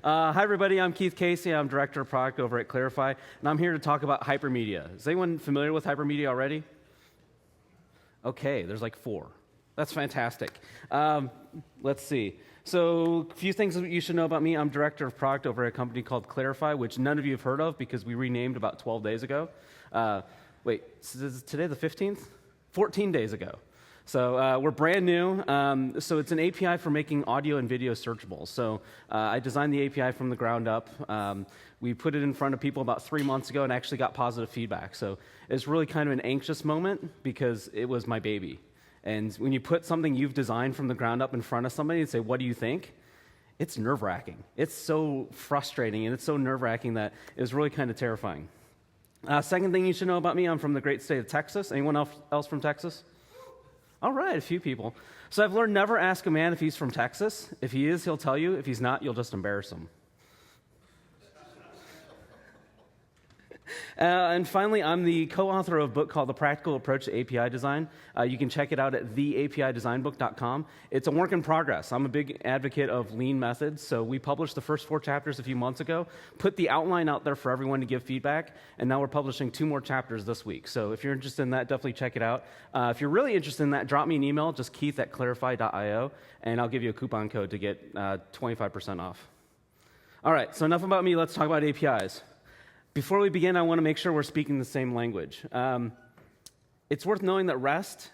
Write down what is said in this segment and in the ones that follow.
Hi, everybody. I'm Keith Casey. I'm Director of Product over at Clarify, and I'm here to talk about Hypermedia. Is anyone familiar with Hypermedia already? Okay, there's like 4. That's fantastic. Let's see. So a few things that you should know about me. I'm Director of Product over at a company called Clarify, which none of you have heard of because we renamed about 12 days ago. Wait, is today the 15th? 14 days ago. So we're brand new. So it's an API for making audio and video searchable. So I designed the API from the ground up. We put it in front of people about 3 months ago and actually got positive feedback. So it's really kind of an anxious moment because it was my baby. And when you put something you've designed from the ground up in front of somebody and say, what do you think? It's nerve-wracking. It's so frustrating and it's so nerve-wracking that it was really kind of terrifying. Second thing you should know about me, I'm from the great state of Texas. Anyone else from Texas? All right, a few people. So I've learned never ask a man if he's from Texas. If he is, he'll tell you. If he's not, you'll just embarrass him. And finally, I'm the co-author of a book called A Practical Approach to API Design. You can check it out at theapidesignbook.com. It's a work in progress. I'm a big advocate of lean methods, so we published the first 4 chapters a few months ago, put the outline out there for everyone to give feedback, and now we're publishing 2 more chapters this week. So if you're interested in that, definitely check it out. If you're really interested in that, drop me an email, just keith@clarify.io, and I'll give you a coupon code to get 25% off. All right, so enough about me. Let's talk about APIs. Before we begin, I want to make sure we're speaking the same language. It's worth knowing that REST,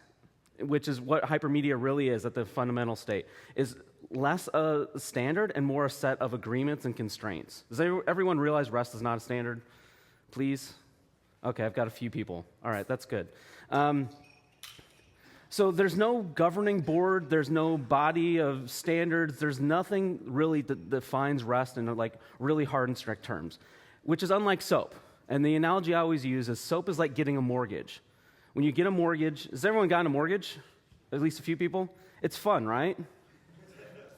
which is what Hypermedia really is at the fundamental state, is less a standard and more a set of agreements and constraints. Does everyone realize REST is not a standard? Please? Okay, I've got a few people. All right, that's good. So there's no governing board, there's no body of standards, there's nothing really that defines REST in like really hard and strict terms, which is unlike SOAP. And the analogy I always use is SOAP is like getting a mortgage. When you get a mortgage, has everyone gotten a mortgage? At least a few people? It's fun, right?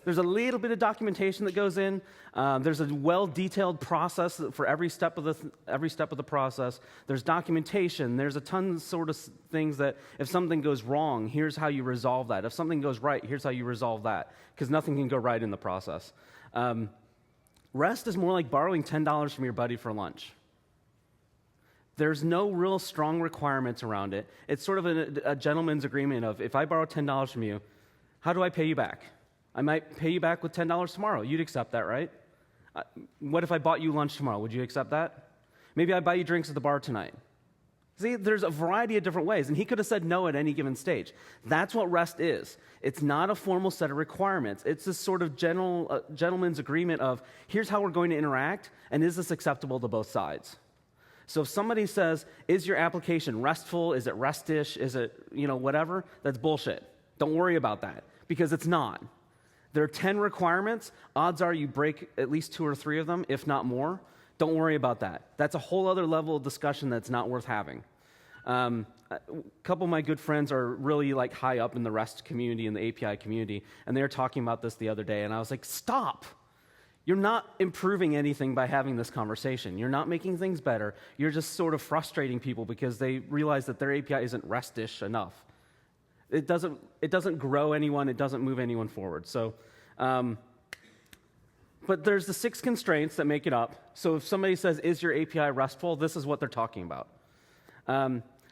There's a little bit of documentation that goes in. There's a well-detailed process for every step of the process. There's documentation. There's a ton of sort of things that if something goes wrong, here's how you resolve that. If something goes right, here's how you resolve that, because nothing can go right in the process. REST is more like borrowing $10 from your buddy for lunch. There's no real strong requirements around it. It's sort of a gentleman's agreement of, if I borrow $10 from you, how do I pay you back? I might pay you back with $10 tomorrow. You'd accept that, right? What if I bought you lunch tomorrow? Would you accept that? Maybe I buy you drinks at the bar tonight. See, there's a variety of different ways, and he could have said no at any given stage. That's what REST is. It's not a formal set of requirements. It's this sort of gentleman's agreement of, here's how we're going to interact, and is this acceptable to both sides? So if somebody says, is your application RESTful, is it RESTish, is it, whatever, that's bullshit. Don't worry about that, because it's not. There are 10 requirements. Odds are you break at least 2 or 3 of them, if not more. Don't worry about that. That's a whole other level of discussion that's not worth having. A couple of my good friends are really like high up in the REST community and the API community, and they were talking about this the other day, and I was like, stop. You're not improving anything by having this conversation. You're not making things better. You're just sort of frustrating people because they realize that their API isn't REST-ish enough. It doesn't grow anyone. It doesn't move anyone forward. So, but there's the 6 constraints that make it up. So if somebody says, is your API RESTful, this is what they're talking about.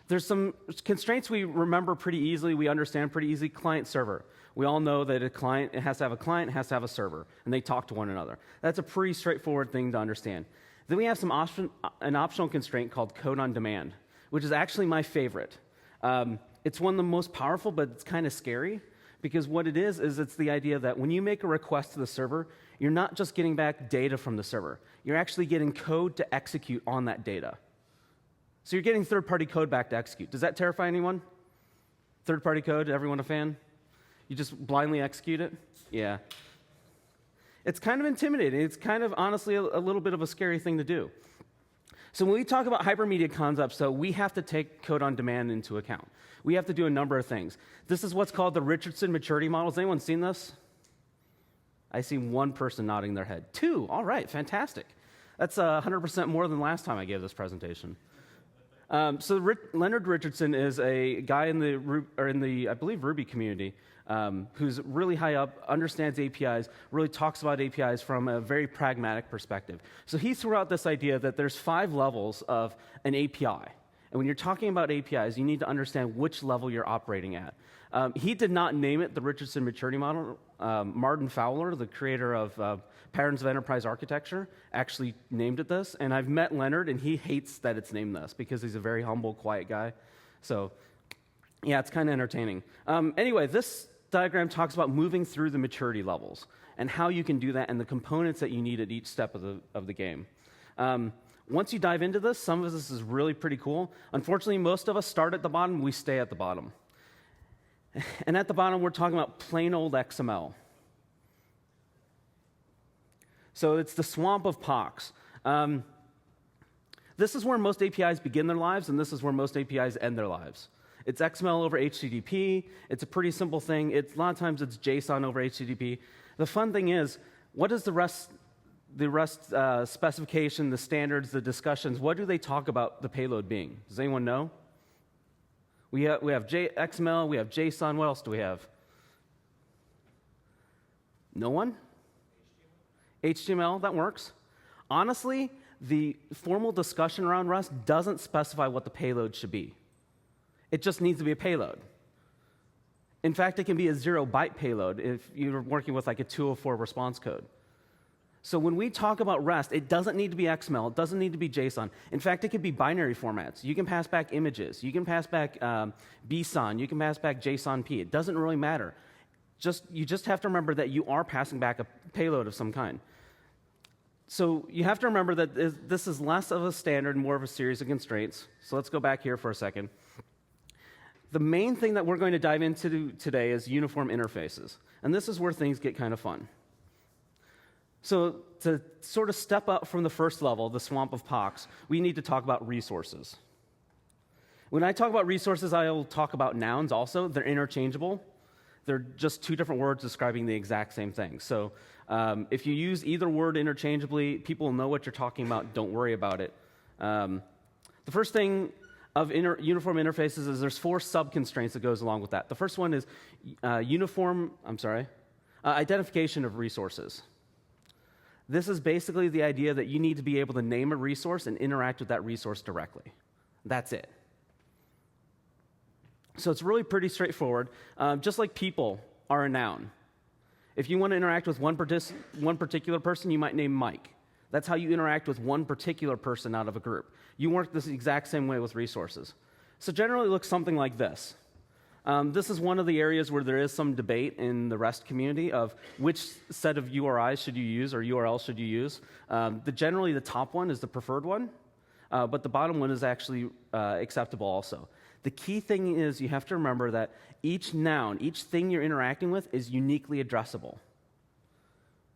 There's some constraints we remember pretty easily, we understand pretty easily. Client-server. We all know that it has to have a client, it has to have a server, and they talk to one another. That's a pretty straightforward thing to understand. Then we have an optional constraint called code on demand, which is actually my favorite. It's one of the most powerful, but it's kind of scary, because what it is it's the idea that when you make a request to the server, you're not just getting back data from the server. You're actually getting code to execute on that data. So you're getting third-party code back to execute. Does that terrify anyone? Third-party code, everyone a fan? You just blindly execute it? Yeah. It's kind of intimidating. It's kind of, honestly, a little bit of a scary thing to do. So when we talk about hypermedia concepts, so we have to take code on demand into account. We have to do a number of things. This is what's called the Richardson maturity model. Has anyone seen this? I see 1 person nodding their head. 2, all right, fantastic. That's 100% more than last time I gave this presentation. So Leonard Richardson is a guy in the I believe, Ruby community. who's really high up, understands APIs, really talks about APIs from a very pragmatic perspective. So he threw out this idea that there's 5 levels of an API. And when you're talking about APIs, you need to understand which level you're operating at. He did not name it the Richardson maturity model. Martin Fowler, the creator of Patterns of Enterprise Architecture, actually named it this. And I've met Leonard, and he hates that it's named this because he's a very humble, quiet guy. So, yeah, it's kind of entertaining. Anyway, this diagram talks about moving through the maturity levels and how you can do that and the components that you need at each step of the game. Once you dive into this, some of this is really pretty cool. Unfortunately, most of us start at the bottom, we stay at the bottom. And at the bottom, we're talking about plain old XML. So it's the swamp of POCs. This is where most APIs begin their lives, and this is where most APIs end their lives. It's XML over HTTP. It's a pretty simple thing. A lot of times it's JSON over HTTP. The fun thing is, what is the REST specification, the standards, the discussions, what do they talk about the payload being? Does anyone know? We have XML, we have JSON. What else do we have? No one? HTML, that works. Honestly, the formal discussion around REST doesn't specify what the payload should be. It just needs to be a payload. In fact, it can be a 0-byte payload if you're working with like a 204 response code. So when we talk about REST, it doesn't need to be XML. It doesn't need to be JSON. In fact, it could be binary formats. You can pass back images. You can pass back BSON. You can pass back JSON-P. It doesn't really matter. You just have to remember that you are passing back a payload of some kind. So you have to remember that this is less of a standard and more of a series of constraints. So let's go back here for a second. The main thing that we're going to dive into today is uniform interfaces. And this is where things get kind of fun. So to sort of step up from the first level, the swamp of POCs, we need to talk about resources. When I talk about resources, I will talk about nouns also. They're interchangeable. They're just 2 different words describing the exact same thing. So if you use either word interchangeably, people will know what you're talking about. Don't worry about it. The first thing of uniform interfaces is there's 4 sub-constraints that goes along with that. The first one is identification of resources. This is basically the idea that you need to be able to name a resource and interact with that resource directly. That's it. So it's really pretty straightforward. Just like people are a noun. If you want to interact with one particular person, you might name Mike. That's how you interact with one particular person out of a group. You work this exact same way with resources. So generally it looks something like this. This is one of the areas where there is some debate in the REST community of which set of URIs should you use or URLs should you use. Generally, the top one is the preferred one, but the bottom one is actually acceptable also. The key thing is you have to remember that each noun, each thing you're interacting with is uniquely addressable,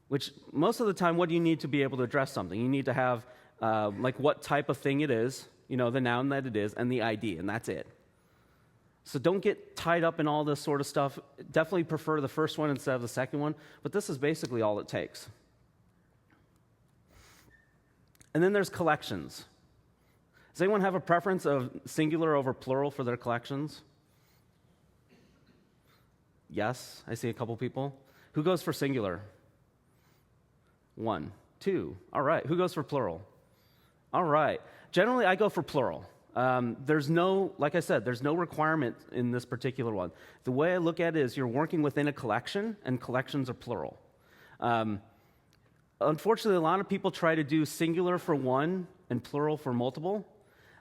which most of the time, what do you need to be able to address something? You need to have like what type of thing it is, the noun that it is, and the ID, and that's it. So don't get tied up in all this sort of stuff. Definitely prefer the first one instead of the second one, but this is basically all it takes. And then there's collections. Does anyone have a preference of singular over plural for their collections? Yes, I see a couple people. Who goes for singular? 1, 2. All right. Who goes for plural? All right. Generally, I go for plural. Like I said, there's no requirement in this particular one. The way I look at it is you're working within a collection, and collections are plural. Unfortunately, a lot of people try to do singular for one and plural for multiple.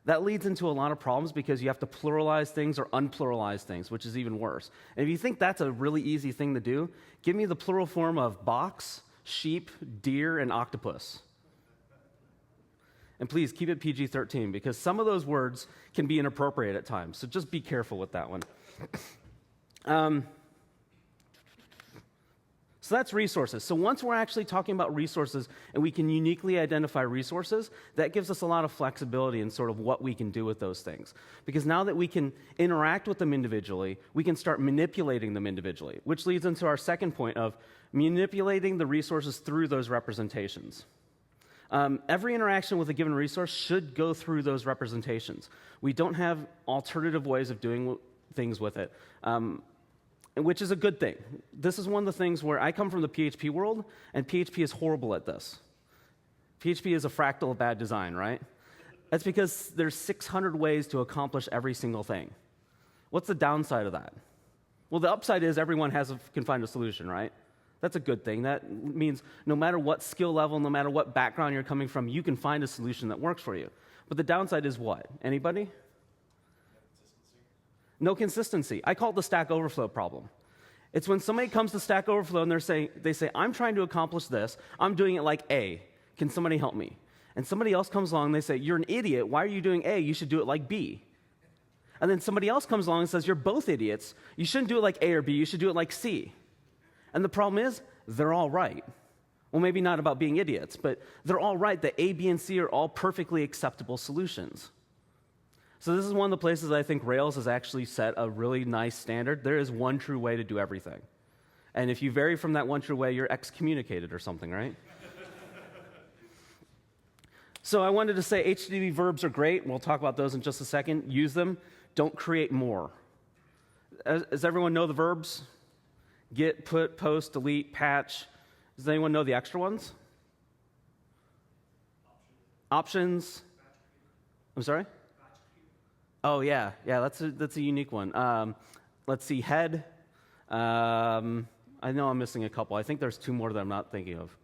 That leads into a lot of problems because you have to pluralize things or unpluralize things, which is even worse. And if you think that's a really easy thing to do, give me the plural form of box, sheep, deer, and octopus. And please keep it PG-13 because some of those words can be inappropriate at times. So just be careful with that one. So that's resources. So once we're actually talking about resources and we can uniquely identify resources, that gives us a lot of flexibility in sort of what we can do with those things. Because now that we can interact with them individually, we can start manipulating them individually, which leads into our second point of manipulating the resources through those representations. Every interaction with a given resource should go through those representations. We don't have alternative ways of doing things with it. which is a good thing. This is one of the things where I come from the PHP world, and PHP is horrible at this. PHP is a fractal of bad design, right? That's because there's 600 ways to accomplish every single thing. What's the downside of that? Well, the upside is everyone can find a solution, right? That's a good thing. That means no matter what skill level, no matter what background you're coming from, you can find a solution that works for you. But the downside is what? Anybody? No consistency. I call it the Stack Overflow problem. It's when somebody comes to Stack Overflow and they say, I'm trying to accomplish this. I'm doing it like A. Can somebody help me? And somebody else comes along and they say, you're an idiot. Why are you doing A? You should do it like B. And then somebody else comes along and says, you're both idiots. You shouldn't do it like A or B. You should do it like C. And the problem is, they're all right. Well, maybe not about being idiots, but they're all right that A, B, and C are all perfectly acceptable solutions. So this is one of the places I think Rails has actually set a really nice standard. There is one true way to do everything. And if you vary from that one true way, you're excommunicated or something, right? So I wanted to say HTTP verbs are great. We'll talk about those in just a second. Use them. Don't create more. Does everyone know the verbs? Get, put, post, delete, patch. Does anyone know the extra ones? Options. I'm sorry? Oh, yeah. Yeah, that's a unique one. Let's see, head. I know I'm missing a couple. I think there's two more that I'm not thinking of.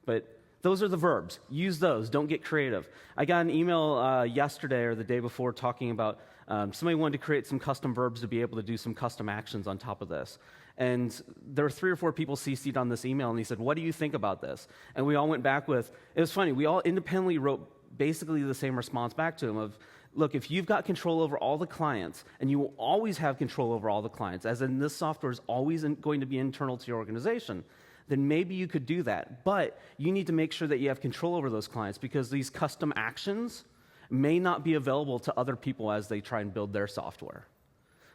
But those are the verbs. Use those. Don't get creative. I got an email yesterday or the day before talking about somebody wanted to create some custom verbs to be able to do some custom actions on top of this. And there were 3 or 4 people CC'd on this email, and he said, what do you think about this? And we all went back with, it was funny, we all independently wrote basically the same response back to him of, look, if you've got control over all the clients, and you will always have control over all the clients, as in this software is always going to be internal to your organization, then maybe you could do that. But you need to make sure that you have control over those clients, because these custom actions may not be available to other people as they try and build their software.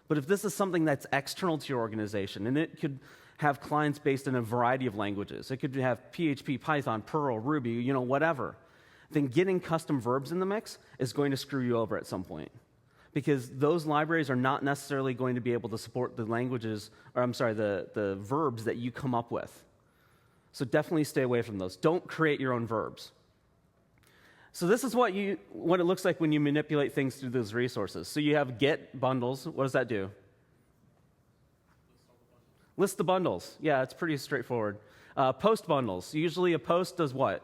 But if this is something that's external to your organization, and it could have clients based in a variety of languages, it could have PHP, Python, Perl, Ruby, whatever, then getting custom verbs in the mix is going to screw you over at some point. Because those libraries are not necessarily going to be able to support the languages, or I'm sorry, the verbs that you come up with. So definitely stay away from those. Don't create your own verbs. So this is what it looks like when you manipulate things through those resources. So you have get bundles. What does that do? List the bundles. Yeah, it's pretty straightforward. Post bundles. Usually a post does what?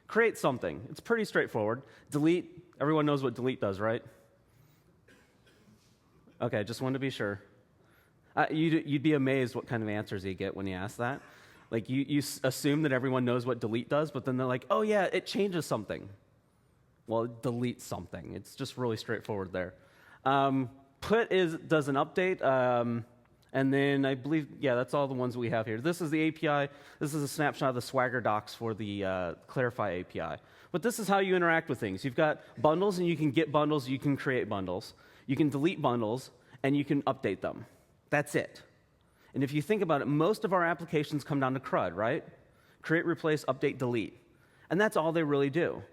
Create something. It's pretty straightforward. Delete. Everyone knows what delete does, right? Okay, just wanted to be sure. You'd be amazed what kind of answers you get when you ask that. Like, you assume that everyone knows what delete does, but then they're like, oh, yeah, it changes something. Well, it deletes something. It's just really straightforward there. Put does an update, and then I believe, yeah, that's all the ones we have here. This is the API. This is a snapshot of the Swagger docs for the Clarify API. But this is how you interact with things. You've got bundles, and you can get bundles. You can create bundles. You can delete bundles, and you can update them. That's it. And if you think about it, most of our applications come down to crud, right? Create, replace, update, delete. And that's all they really do.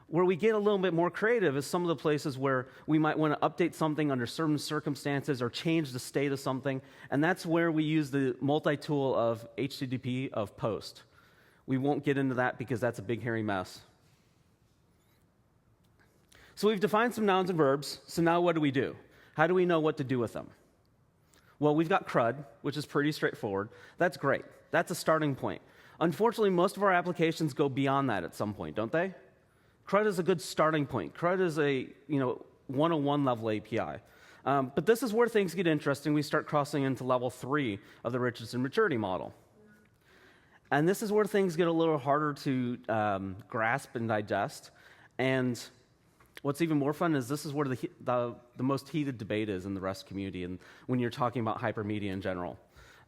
Where we get a little bit more creative is some of the places where we might want to update something under certain circumstances or change the state of something. And that's where we use the multi-tool of HTTP of post. We won't get into that because that's a big, hairy mess. So we've defined some nouns and verbs. So now what do? How do we know what to do with them? Well, we've got crud, which is pretty straightforward. That's great. That's a starting point. Unfortunately, most of our applications go beyond that at some point, don't they? Crud is a good starting point. Crud is a 101 level API. But this is where things get interesting. We start crossing into level 3 of the Richardson maturity model. And this is where things get a little harder to grasp and digest. And what's even more fun is this is where the most heated debate is in the REST community and when you're talking about hypermedia in general.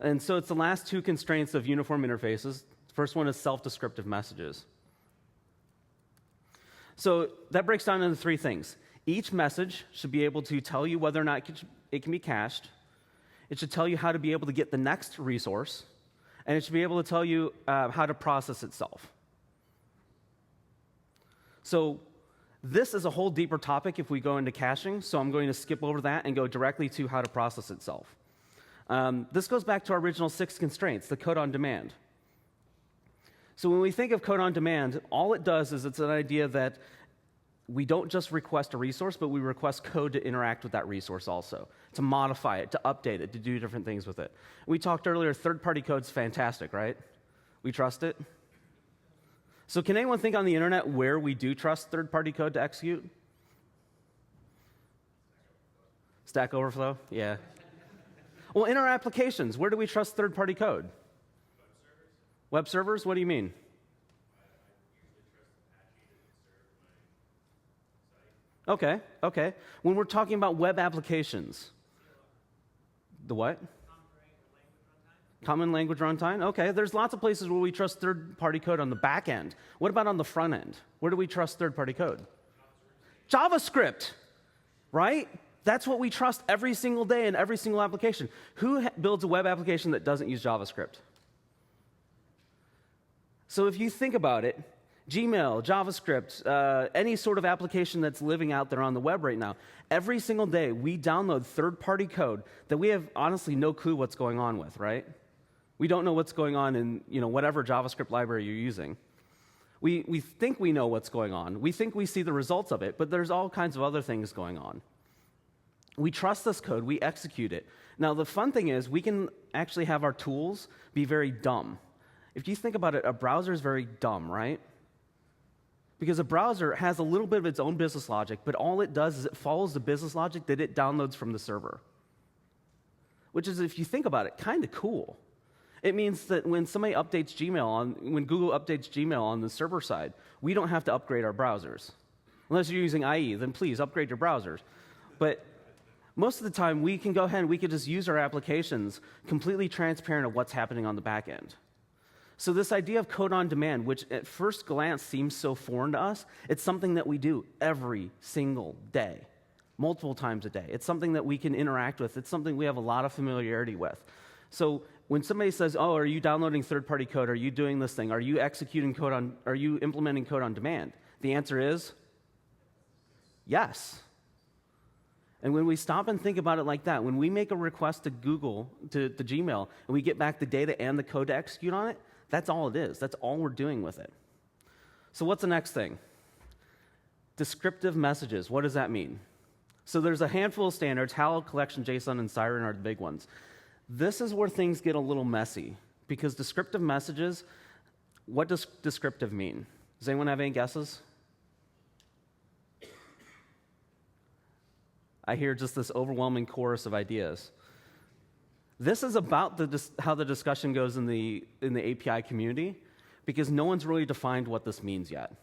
And so it's the last 2 constraints of uniform interfaces. The first one is self-descriptive messages. So that breaks down into 3 things. Each message should be able to tell you whether or not it can be cached. It should tell you how to be able to get the next resource. And it should be able to tell you how to process itself. So this is a whole deeper topic if we go into caching, so I'm going to skip over that and go directly to how to process itself. This goes back to our original 6 constraints, the code on demand. So when we think of code on demand, all it does is it's an idea that we don't just request a resource, but we request code to interact with that resource also, to modify it, to update it, to do different things with it. We talked earlier, third-party code's fantastic, right? We trust it. So can anyone think on the internet where we do trust third-party code to execute? Stack Overflow? Yeah. Well, in our applications, where do we trust third-party code? Web servers? What do you mean? Okay. When we're talking about web applications, the what? Common language runtime? Okay, there's lots of places where we trust third-party code on the back end. What about on the front end? Where do we trust third-party code? JavaScript, right? That's what we trust every single day in every single application. Who builds a web application that doesn't use JavaScript? So if you think about it, Gmail, JavaScript, any sort of application that's living out there on the web right now, every single day we download third-party code that we have honestly no clue what's going on with, right? We don't know what's going on in whatever JavaScript library you're using. We think we know what's going on. We think we see the results of it, but there's all kinds of other things going on. We trust this code, we execute it. Now, the fun thing is we can actually have our tools be very dumb. If you think about it, a browser is very dumb, right? Because a browser has a little bit of its own business logic, but all it does is it follows the business logic that it downloads from the server. Which is, if you think about it, kind of cool. It means that when somebody updates when Google updates Gmail on the server side, we don't have to upgrade our browsers. Unless you're using IE, then please upgrade your browsers. But most of the time, we can go ahead and we can just use our applications completely transparent of what's happening on the back end. So this idea of code on demand, which at first glance seems so foreign to us, it's something that we do every single day, multiple times a day. It's something that we can interact with. It's something we have a lot of familiarity with. So when somebody says, oh, are you downloading third-party code? Are you doing this thing? Are you implementing code on demand? The answer is yes. And when we stop and think about it like that, when we make a request to Google, to Gmail, and we get back the data and the code to execute on it, that's all it is. That's all we're doing with it. So what's the next thing? Descriptive messages. What does that mean? So there's a handful of standards. Hello, Collection, JSON, and Siren are the big ones. This is where things get a little messy, because descriptive messages, what does descriptive mean? Does anyone have any guesses? I hear just this overwhelming chorus of ideas. This is about how the discussion goes in the API community, because no one's really defined what this means yet.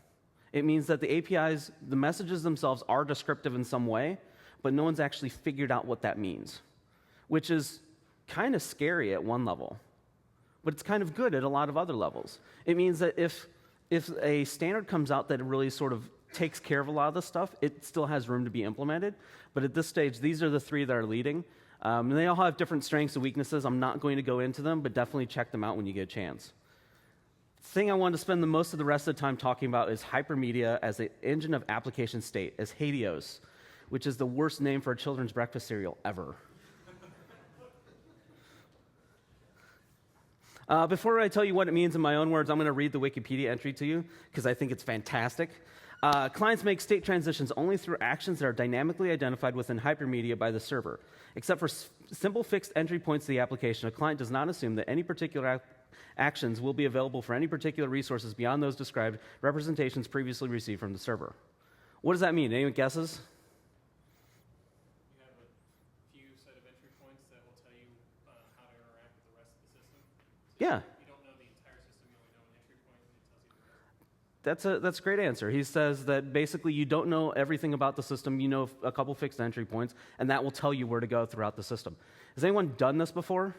It means that the APIs, the messages themselves are descriptive in some way, but no one's actually figured out what that means, which is kind of scary at one level, but it's kind of good at a lot of other levels. It means that if a standard comes out that really sort of takes care of a lot of this stuff, it still has room to be implemented. But at this stage, these are the 3 that are leading. And they all have different strengths and weaknesses. I'm not going to go into them, but definitely check them out when you get a chance. The thing I wanted to spend the most of the rest of the time talking about is Hypermedia as an engine of application state, as Helios, which is the worst name for a children's breakfast cereal ever. Before I tell you what it means in my own words, I'm going to read the Wikipedia entry to you, because I think it's fantastic. Clients make state transitions only through actions that are dynamically identified within Hypermedia by the server. Except for simple fixed entry points to the application, a client does not assume that any particular actions will be available for any particular resources beyond those described representations previously received from the server. What does that mean? Anyone guesses? You have a few set of entry points that will tell you how to interact with the rest of the system. So yeah. You don't know the entire system, you only know an entry point, and it tells you the rest. That's a great answer. He says that basically you don't know everything about the system. You know a couple fixed entry points, and that will tell you where to go throughout the system. Has anyone done this before?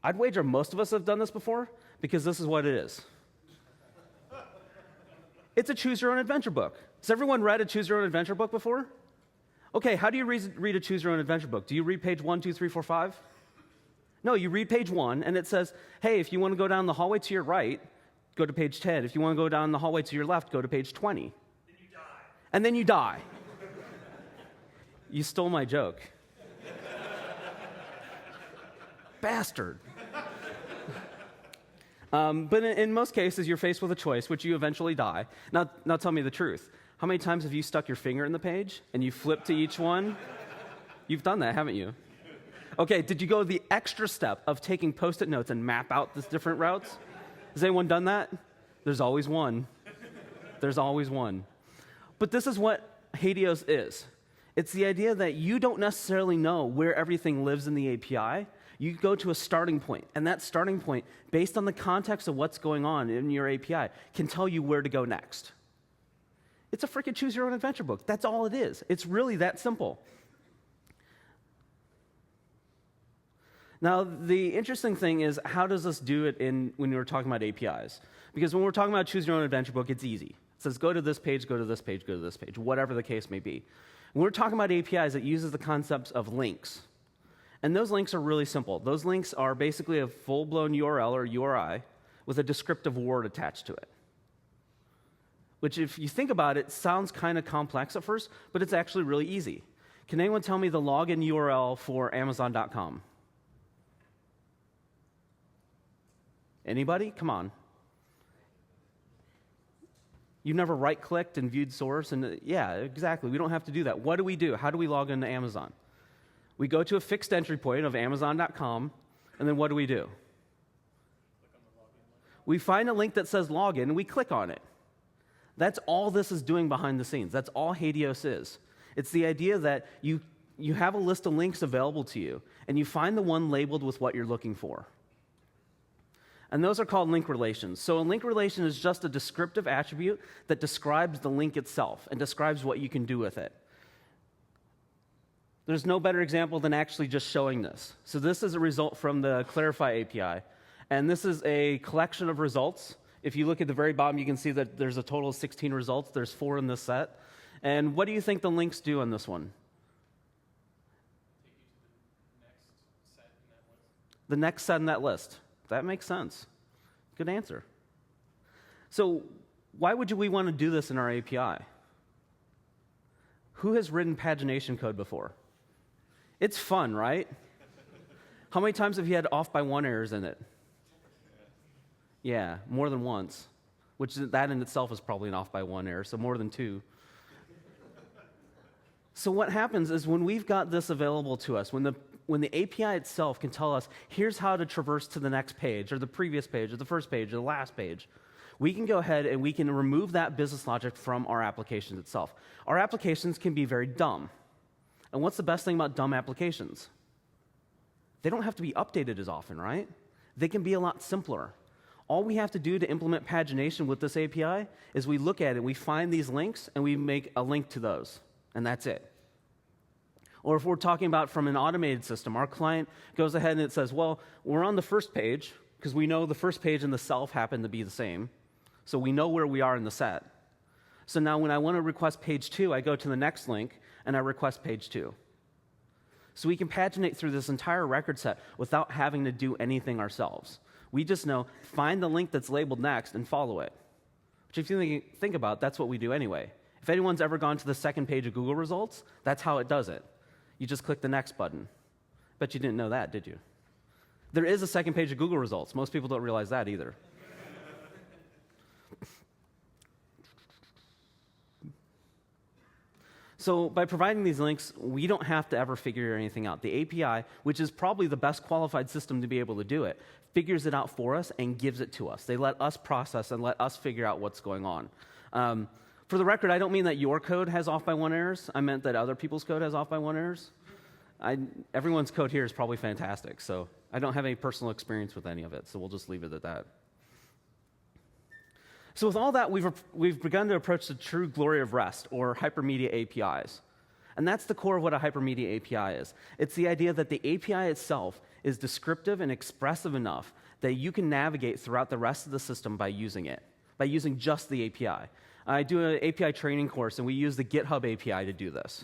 I'd wager most of us have done this before, because this is what it is. It's a choose-your-own-adventure book. Has everyone read a choose-your-own-adventure book before? Okay, how do you read a choose-your-own-adventure book? Do you read page 1, 2, 3, 4, 5? No, you read page 1, and it says, hey, if you want to go down the hallway to your right, go to page 10. If you want to go down the hallway to your left, go to page 20. Then you die. And then you die. You stole my joke. bastard. But in most cases, you're faced with a choice, which you eventually die. Now tell me the truth. How many times have you stuck your finger in the page and you flip to each one? You've done that, haven't you? Okay, did you go the extra step of taking Post-it notes and map out the different routes? Has anyone done that? There's always one. There's always one. But this is what Hadios is. It's the idea that you don't necessarily know where everything lives in the API. You go to a starting point, and that starting point, based on the context of what's going on in your API, can tell you where to go next. It's a freaking choose-your-own-adventure book. That's all it is. It's really that simple. Now, the interesting thing is, how does this do it when you're talking about APIs? Because when we're talking about choose-your-own-adventure book, it's easy. It says, go to this page, go to this page, go to this page, whatever the case may be. When we're talking about APIs, it uses the concepts of links. And those links are really simple. Those links are basically a full-blown URL or URI with a descriptive word attached to it. Which, if you think about it, sounds kind of complex at first, but it's actually really easy. Can anyone tell me the login URL for Amazon.com? Anybody? Come on. You've never right-clicked and viewed source? And yeah, exactly. We don't have to do that. What do? How do we log into Amazon? We go to a fixed entry point of Amazon.com, and then what do? We find a link that says login, and we click on it. That's all this is doing behind the scenes. That's all Hadios is. It's the idea that you have a list of links available to you, and you find the one labeled with what you're looking for. And those are called link relations. So a link relation is just a descriptive attribute that describes the link itself and describes what you can do with it. There's no better example than actually just showing this. So this is a result from the Clarify API. And this is a collection of results. If you look at the very bottom, you can see that there's a total of 16 results. There's 4 in this set. And what do you think the links do on this one? The next set in that list. That makes sense. Good answer. So why would we want to do this in our API? Who has written pagination code before? It's fun, right? How many times have you had off by 1 errors in it? Yeah, more than once, which that in itself is probably an off by 1 error, so more than 2. So what happens is when we've got this available to us, when the API itself can tell us, here's how to traverse to the next page, or the previous page, or the first page, or the last page, we can go ahead and we can remove that business logic from our applications itself. Our applications can be very dumb. And what's the best thing about dumb applications? They don't have to be updated as often, right? They can be a lot simpler. All we have to do to implement pagination with this API is we look at it, we find these links, and we make a link to those, and that's it. Or if we're talking about from an automated system, our client goes ahead and it says, well, we're on the first page, because we know the first page and the self happen to be the same, so we know where we are in the set. So now when I want to request page 2, I go to the next link, and I request page 2. So we can paginate through this entire record set without having to do anything ourselves. We just know, find the link that's labeled next and follow it. Which if you think about, that's what we do anyway. If anyone's ever gone to the second page of Google results, that's how it does it. You just click the next button. Bet you didn't know that, did you? There is a second page of Google results. Most people don't realize that either. So by providing these links, we don't have to ever figure anything out. The API, which is probably the best qualified system to be able to do it, figures it out for us and gives it to us. They let us process and let us figure out what's going on. For the record, I don't mean that your code has off by 1 errors. I meant that other people's code has off by 1 errors. Everyone's code here is probably fantastic, so I don't have any personal experience with any of it, so we'll just leave it at that. So with all that, we've begun to approach the true glory of REST, or hypermedia APIs. And that's the core of what a hypermedia API is. It's the idea that the API itself is descriptive and expressive enough that you can navigate throughout the rest of the system by using it, by using just the API. I do an API training course, and we use the GitHub API to do this.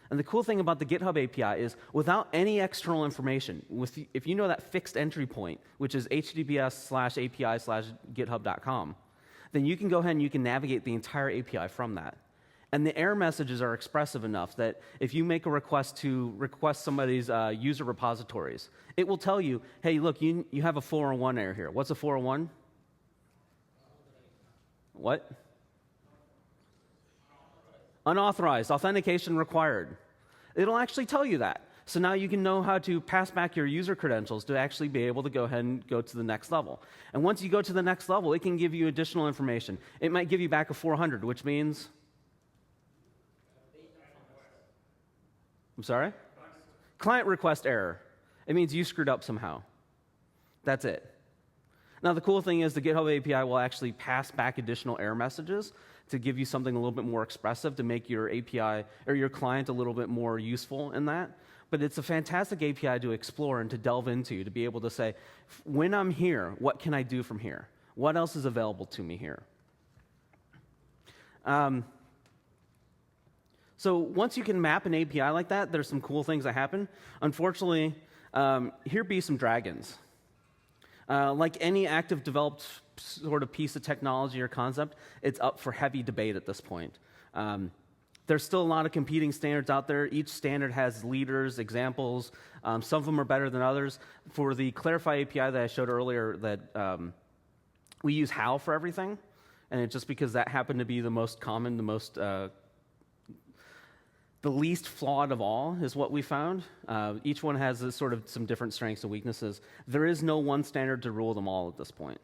And the cool thing about the GitHub API is without any external information, if you know that fixed entry point, which is https://api/github.com, then you can go ahead and you can navigate the entire API from that. And the error messages are expressive enough that if you make a request to request somebody's user repositories, it will tell you, hey, look, you have a 401 error here. What's a 401? What? Unauthorized, authentication required. It'll actually tell you that. So now you can know how to pass back your user credentials to actually be able to go ahead and go to the next level. And once you go to the next level, it can give you additional information. It might give you back a 400, which means? I'm sorry? Client request error. It means you screwed up somehow. That's it. Now, the cool thing is the GitHub API will actually pass back additional error messages to give you something a little bit more expressive to make your API or your client a little bit more useful in that. But it's a fantastic API to explore and to delve into, to be able to say, when I'm here, what can I do from here? What else is available to me here? So once you can map an API like that, there's some cool things that happen. Unfortunately, here be some dragons. Like any active developed sort of piece of technology or concept, it's up for heavy debate at this point. There's still a lot of competing standards out there. Each standard has leaders, examples. Some of them are better than others. For the Clarify API that I showed earlier, that we use how for everything, and it's just because that happened to be the most common, the least flawed of all is what we found. Each one has sort of some different strengths and weaknesses. There is no one standard to rule them all at this point.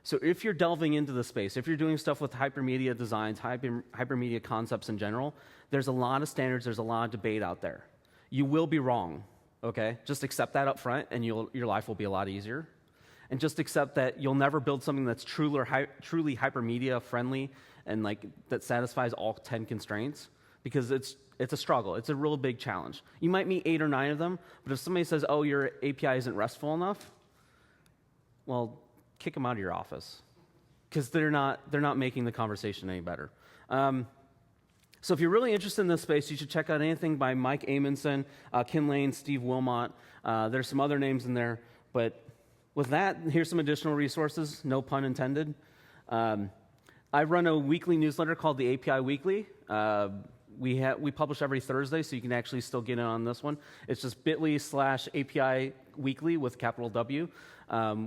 So if you're delving into the space, if you're doing stuff with hypermedia designs, hypermedia concepts in general, there's a lot of standards, there's a lot of debate out there. You will be wrong, okay? Just accept that up front and your life will be a lot easier. And just accept that you'll never build something that's truly hypermedia friendly and like that satisfies all 10 constraints, because it's a struggle. It's a real big challenge. You might meet 8 or 9 of them, but if somebody says, oh, your API isn't RESTful enough, well, kick them out of your office, because they're not making the conversation any better. So if you're really interested in this space, you should check out anything by Mike Amundsen, Ken Lane, Steve Wilmot. There's some other names in there, but with that, here's some additional resources, no pun intended. I run a weekly newsletter called the API Weekly. We publish every Thursday, so you can actually still get in on this one. It's just bit.ly/API Weekly with capital W.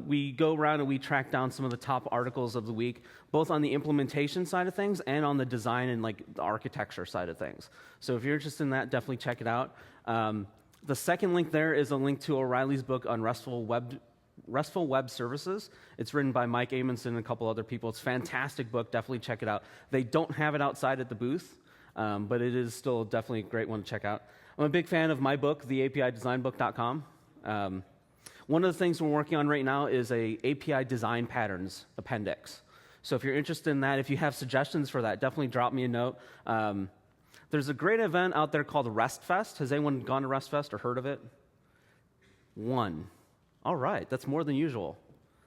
We go around and we track down some of the top articles of the week, both on the implementation side of things and on the design and like the architecture side of things. So if you're interested in that, definitely check it out. The second link there is a link to O'Reilly's book on RESTful Web Services. It's written by Mike Amundsen and a couple other people. It's a fantastic book. Definitely check it out. They don't have it outside at the booth, but it is still definitely a great one to check out. I'm a big fan of my book, the APIDesignbook.com. One of the things we're working on right now is a API design patterns appendix. So if you're interested in that, if you have suggestions for that, definitely drop me a note. There's a great event out there called RESTfest. Has anyone gone to RESTfest or heard of it? One. All right, that's more than usual.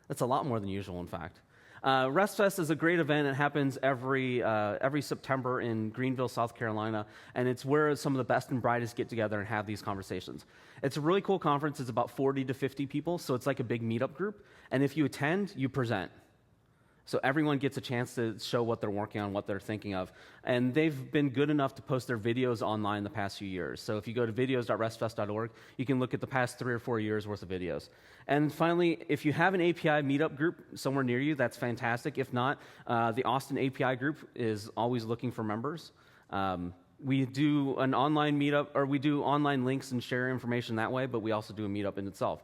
That's a lot more than usual, in fact. RESTfest is a great event. It happens every September in Greenville, South Carolina, and it's where some of the best and brightest get together and have these conversations. It's a really cool conference. It's about 40 to 50 people, so it's like a big meetup group, and if you attend, you present. So everyone gets a chance to show what they're working on, what they're thinking of. And they've been good enough to post their videos online the past few years. So if you go to videos.restfest.org, you can look at the past 3 or 4 years worth of videos. And finally, if you have an API meetup group somewhere near you, that's fantastic. If not, the Austin API group is always looking for members. We do an online meetup, or we do online links and share information that way, but we also do a meetup in itself.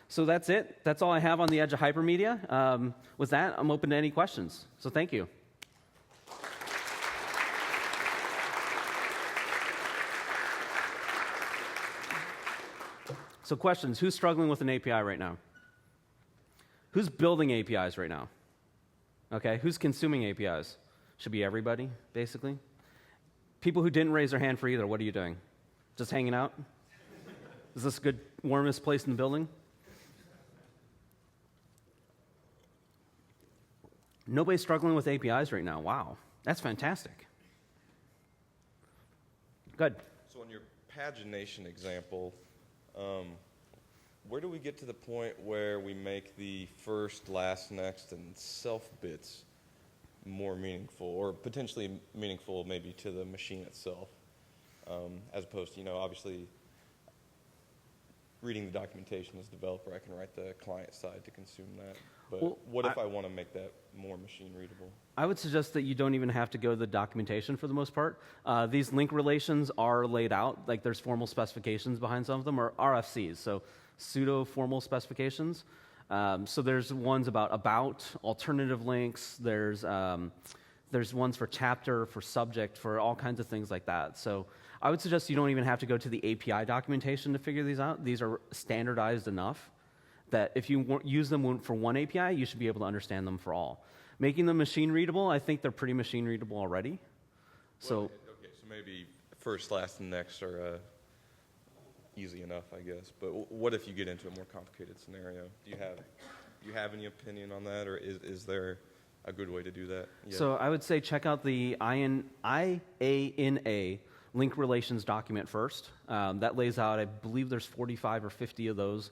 So that's it. That's all I have on the edge of hypermedia. With that, I'm open to any questions. So thank you. So questions. Who's struggling with an API right now? Who's building APIs right now? Okay. Who's consuming APIs? Should be everybody, basically. People who didn't raise their hand for either, what are you doing? Just hanging out? Is this a good, warmest place in the building? Nobody's struggling with APIs right now. Wow, that's fantastic. Good. So in your pagination example, where do we get to the point where we make the first, last, next, and self bits more meaningful, or potentially meaningful maybe to the machine itself, as opposed to, obviously reading the documentation as a developer, I can write the client side to consume that. But Well, what if I want to make that more machine readable? I would suggest that you don't even have to go to the documentation for the most part. These link relations are laid out, like there's formal specifications behind some of them, or RFCs, so pseudo formal specifications. So there's ones about, alternative links, there's ones for chapter, for subject, for all kinds of things like that. So I would suggest you don't even have to go to the API documentation to figure these out. These are standardized enough that if you use them for one API, you should be able to understand them for all. Making them machine readable, I think they're pretty machine readable already. So Okay, so maybe first, last, and next are easy enough, I guess. But what if you get into a more complicated scenario? Do you have any opinion on that, or is there a good way to do that? Yeah. So I would say check out the IANA link relations document first. That lays out, I believe there's 45 or 50 of those,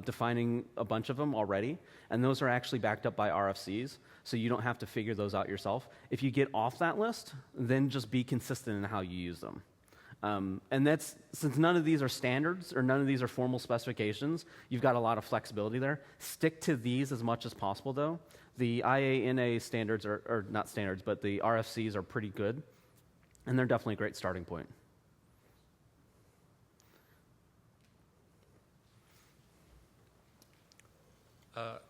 defining a bunch of them already. And those are actually backed up by RFCs, so you don't have to figure those out yourself. If you get off that list, then just be consistent in how you use them. And that's, since none of these are standards or none of these are formal specifications, you've got a lot of flexibility there. Stick to these as much as possible, though. The IANA standards or not standards, but the RFCs are pretty good, and they're definitely a great starting point.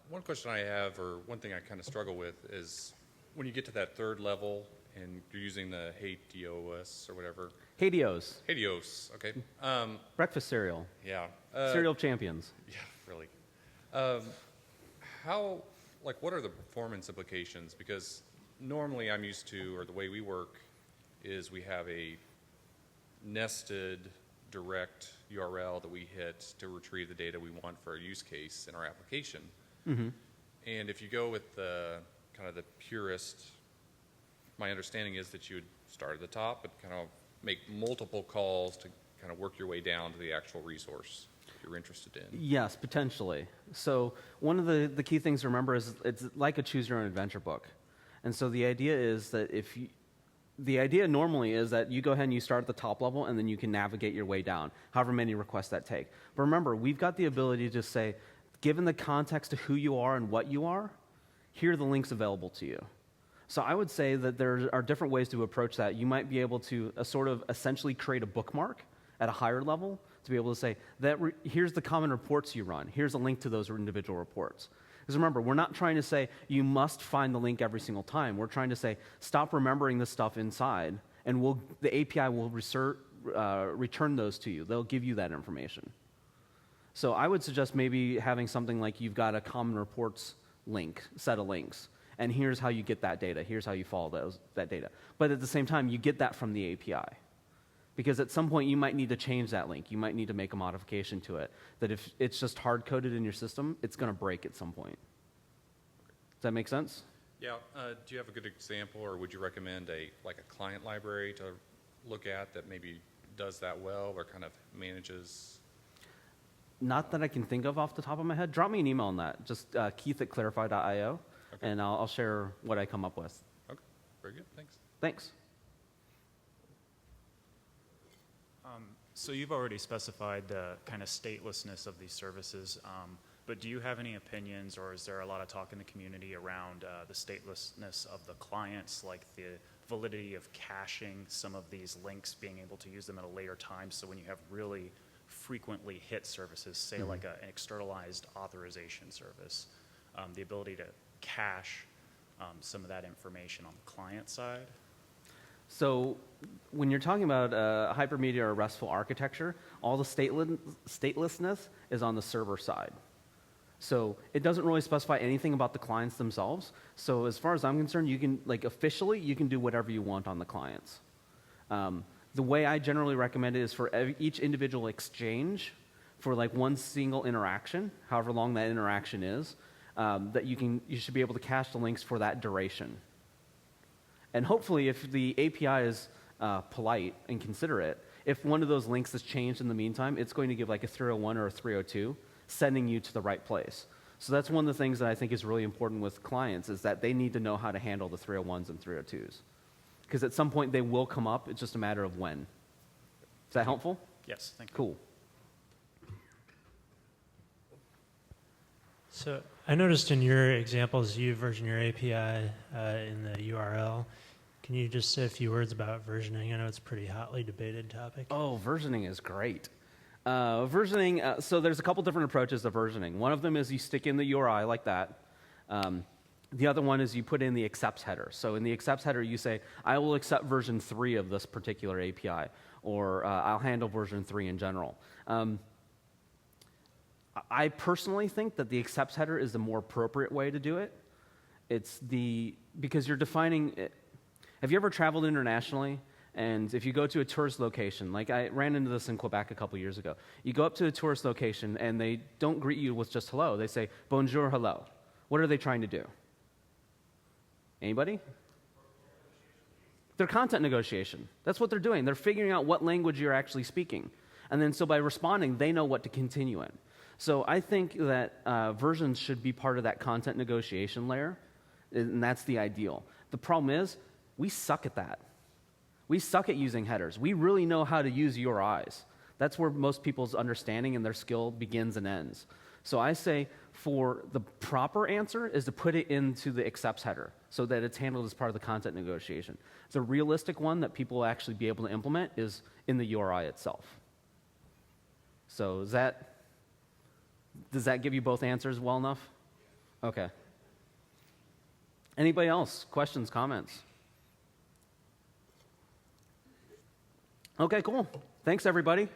One question I have, or one thing I kind of struggle with, is when you get to that third level and you're using the HDOS or whatever. HDOs, HDOS, okay. breakfast cereal, Yeah. cereal champions. Yeah, really. What are the performance implications? Because normally I'm used to, or the way we work, is we have a nested direct URL that we hit to retrieve the data we want for a use case in our application. Mm-hmm. And if you go with the kind of the purest, my understanding is that you would start at the top and kind of make multiple calls to kind of work your way down to the actual resource you're interested in. Yes, potentially. So one of the key things to remember is it's like a choose your own adventure book. And so the idea is that the idea normally is that you go ahead and you start at the top level and then you can navigate your way down, however many requests that take. But remember, we've got the ability to say, given the context of who you are and what you are, here are the links available to you. So I would say that there are different ways to approach that. You might be able to sort of essentially create a bookmark at a higher level to be able to say, here's the common reports you run. Here's a link to those individual reports. Because remember, we're not trying to say you must find the link every single time. We're trying to say, stop remembering this stuff inside, and the API will return those to you. They'll give you that information. So I would suggest maybe having something like you've got a common reports set of links, and here's how you get that data. Here's how you follow that data. But at the same time, you get that from the API. Because at some point, you might need to change that link. You might need to make a modification to it. That if it's just hard-coded in your system, it's going to break at some point. Does that make sense? Yeah. Do you have a good example, or would you recommend a client library to look at that maybe does that well, or kind of manages? Not that I can think of off the top of my head. Drop me an email on that. Just keith@clarify.io, Okay. and I'll share what I come up with. Okay. Very good. Thanks. Thanks. So you've already specified the kind of statelessness of these services, but do you have any opinions, or is there a lot of talk in the community around the statelessness of the clients, like the validity of caching some of these links, being able to use them at a later time, so when you have really frequently hit services, say like an externalized authorization service, the ability to cache some of that information on the client side? So when you're talking about Hypermedia or RESTful architecture, all the statelessness is on the server side. So it doesn't really specify anything about the clients themselves. So as far as I'm concerned, you can, officially, you can do whatever you want on the clients. The way I generally recommend it is for each individual exchange, for one single interaction, however long that interaction is, that you should be able to cache the links for that duration. And hopefully, if the API is polite and considerate, if one of those links is changed in the meantime, it's going to give a 301 or a 302, sending you to the right place. So that's one of the things that I think is really important with clients is that they need to know how to handle the 301s and 302s. Because at some point they will come up, it's just a matter of when. Is that helpful? Yes, thank you. Cool. So I noticed in your examples you version your API in the URL. Can you just say a few words about versioning? I know it's a pretty hotly debated topic. Oh, versioning is great. Versioning, so there's a couple different approaches to versioning. One of them is you stick in the URI like that. The other one is you put in the accepts header. So in the accepts header, you say, I will accept version 3 of this particular API, or I'll handle version 3 in general. I personally think that the accepts header is the more appropriate way to do it. Because you're defining it. Have you ever traveled internationally? And if you go to a tourist location, like I ran into this in Quebec a couple years ago, you go up to a tourist location and they don't greet you with just hello. They say, bonjour, hello. What are they trying to do? Anybody? They're content negotiation. That's what they're doing. They're figuring out what language you're actually speaking. And then so by responding, they know what to continue in. So I think that versions should be part of that content negotiation layer, and that's the ideal. The problem is, we suck at that. We suck at using headers. We really know how to use URIs. That's where most people's understanding and their skill begins and ends. So I say for the proper answer is to put it into the accepts header so that it's handled as part of the content negotiation. The realistic one that people will actually be able to implement is in the URI itself. So does that give you both answers well enough? Okay. Anybody else? Questions, comments? Okay, cool. Thanks, everybody.